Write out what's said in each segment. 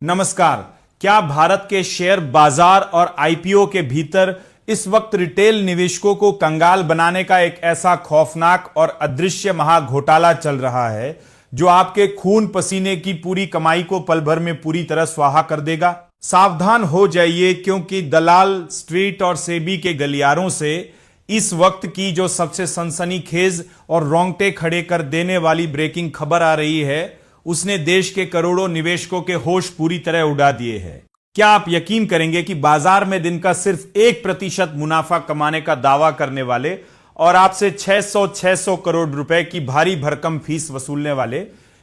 नमस्कार। क्या भारत के शेयर बाजार और आईपीओ के भीतर इस वक्त रिटेल निवेशकों को कंगाल बनाने का एक ऐसा खौफनाक और अदृश्य महाघोटाला चल रहा है जो आपके खून पसीने की पूरी कमाई को पल भर में पूरी तरह स्वाहा कर देगा? सावधान हो जाइए, क्योंकि दलाल स्ट्रीट और सेबी के गलियारों से इस वक्त की जो सबसे सनसनीखेज और रोंगटे खड़े कर देने वाली ब्रेकिंग खबर आ रही है, उसने देश के करोड़ों निवेशकों के होश पूरी तरह उड़ा दिए हैं। क्या आप यकीन करेंगे कि बाजार में दिन का सिर्फ 1% मुनाफा कमाने का दावा करने वाले और आपसे 600 करोड़ रुपए की भारी भरकम फीस वसूलने वाले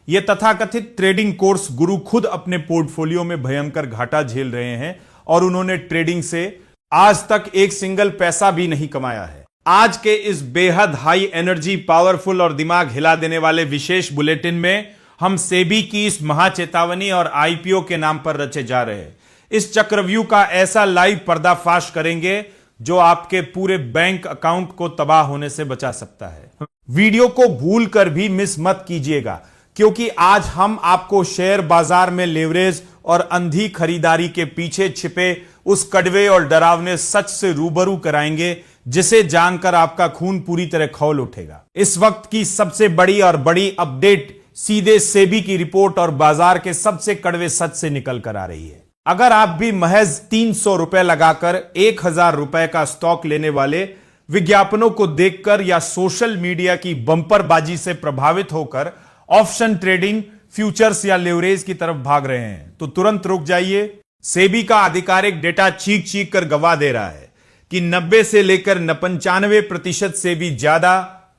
ये तथाकथित ट्रेडिंग कोर्स गुरु खुद अपने पोर्टफोलियो में भयंकर घाटा झेल रहे हैं और उन्होंने ट्रेडिंग से आज तक एक सिंगल पैसा भी नहीं कमाया है। आज के इस बेहद हाई एनर्जी, पावरफुल और दिमाग हिला देने वाले विशेष बुलेटिन में हम सेबी की इस महाचेतावनी और आईपीओ के नाम पर रचे जा रहे हैं इस चक्रव्यूह का ऐसा लाइव पर्दाफाश करेंगे जो आपके पूरे बैंक अकाउंट को तबाह होने से बचा सकता है। वीडियो को भूलकर भी मिस मत कीजिएगा, क्योंकि आज हम आपको शेयर बाजार में लेवरेज और अंधी खरीदारी के पीछे छिपे उस कड़वे और डरावने सच से रूबरू कराएंगे जिसे जानकर आपका खून पूरी तरह खौल उठेगा। इस वक्त की सबसे बड़ी अपडेट सीधे सेबी की रिपोर्ट और बाजार के सबसे कड़वे सच से निकल कर आ रही है। अगर आप भी महज 300 रुपए लगाकर 1000 रुपए का स्टॉक लेने वाले विज्ञापनों को देखकर या सोशल मीडिया की बंपरबाजी से प्रभावित होकर ऑप्शन ट्रेडिंग, फ्यूचर्स या लेवरेज की तरफ भाग रहे हैं, तो तुरंत रुक जाइए। सेबी का आधिकारिक डेटा चीख चीख कर गवाह दे रहा है कि 90 से लेकर 95% से भी ज्यादा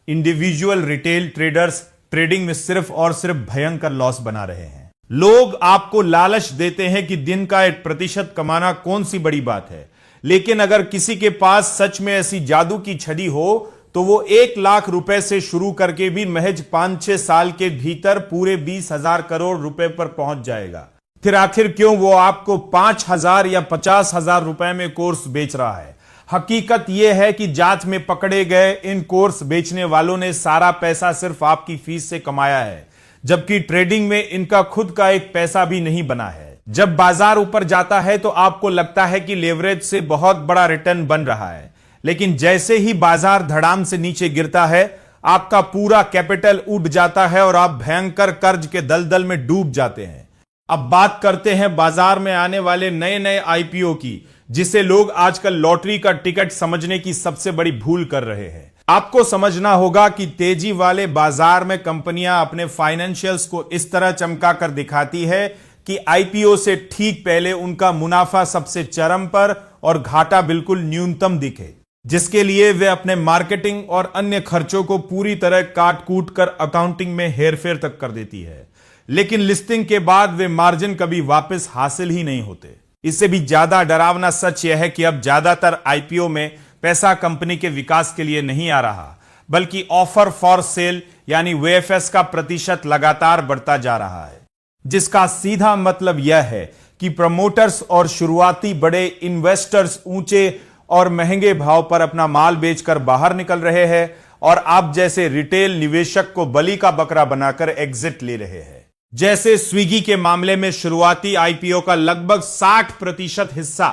इंडिविजुअल रिटेल ट्रेडर्स ट्रेडिंग में सिर्फ और सिर्फ भयंकर लॉस बना रहे हैं। लोग आपको लालच देते हैं कि दिन का 1% कमाना कौन सी बड़ी बात है, लेकिन अगर किसी के पास सच में ऐसी जादू की छड़ी हो तो वो 1 लाख रुपए से शुरू करके भी महज 5-6 साल के भीतर पूरे 20,000 करोड़ रुपए पर पहुंच जाएगा। फिर आखिर क्यों वो आपको 5,000 या 50,000 रुपए में कोर्स बेच रहा है? हकीकत यह है कि जांच में पकड़े गए इन कोर्स बेचने वालों ने सारा पैसा सिर्फ आपकी फीस से कमाया है, जबकि ट्रेडिंग में इनका खुद का एक पैसा भी नहीं बना है। जब बाजार ऊपर जाता है तो आपको लगता है कि लेवरेज से बहुत बड़ा रिटर्न बन रहा है, लेकिन जैसे ही बाजार धड़ाम से नीचे गिरता है आपका पूरा कैपिटल उड़ जाता है और आप भयंकर कर्ज के दलदल में डूब जाते हैं। अब बात करते हैं बाजार में आने वाले नए नए आईपीओ की, जिसे लोग आजकल लॉटरी का टिकट समझने की सबसे बड़ी भूल कर रहे हैं। आपको समझना होगा कि तेजी वाले बाजार में कंपनियां अपने फाइनेंशियल्स को इस तरह चमका कर दिखाती है कि आईपीओ से ठीक पहले उनका मुनाफा सबसे चरम पर और घाटा बिल्कुल न्यूनतम दिखे, जिसके लिए वे अपने मार्केटिंग और अन्य खर्चों को पूरी तरह काट कूट कर अकाउंटिंग में हेरफेर तक कर देती है। लेकिन लिस्टिंग के बाद वे मार्जिन कभी वापस हासिल ही नहीं होते। इससे भी ज्यादा डरावना सच यह है कि अब ज्यादातर आईपीओ में पैसा कंपनी के विकास के लिए नहीं आ रहा, बल्कि ऑफर फॉर सेल यानी वीएफएस का प्रतिशत लगातार बढ़ता जा रहा है, जिसका सीधा मतलब यह है कि प्रमोटर्स और शुरुआती बड़े इन्वेस्टर्स ऊंचे और महंगे भाव पर अपना माल बेचकर बाहर निकल रहे हैं और आप जैसे रिटेल निवेशक को बलि का बकरा बनाकर एग्जिट ले रहे हैं। जैसे स्विगी के मामले में शुरुआती आईपीओ का लगभग 60% हिस्सा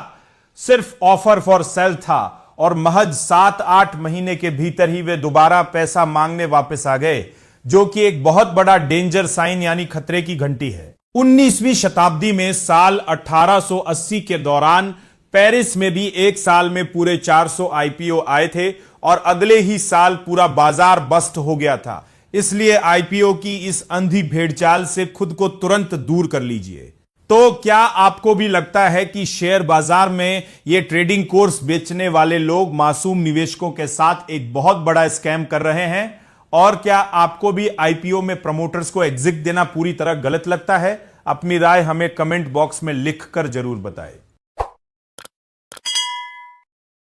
सिर्फ ऑफर फॉर सेल था और महज 7-8 महीने के भीतर ही वे दोबारा पैसा मांगने वापस आ गए, जो कि एक बहुत बड़ा डेंजर साइन यानी खतरे की घंटी है। 19वीं शताब्दी में साल 1880 के दौरान पेरिस में भी एक साल में पूरे 400 आईपीओ आए थे और अगले ही साल पूरा बाजार बस्ट हो गया था। इसलिए आईपीओ की इस अंधी भेड़चाल से खुद को तुरंत दूर कर लीजिए। तो क्या आपको भी लगता है कि शेयर बाजार में ये ट्रेडिंग कोर्स बेचने वाले लोग मासूम निवेशकों के साथ एक बहुत बड़ा स्कैम कर रहे हैं? और क्या आपको भी आईपीओ में प्रमोटर्स को एग्जिट देना पूरी तरह गलत लगता है? अपनी राय हमें कमेंट बॉक्स में लिखकर जरूर बताएं।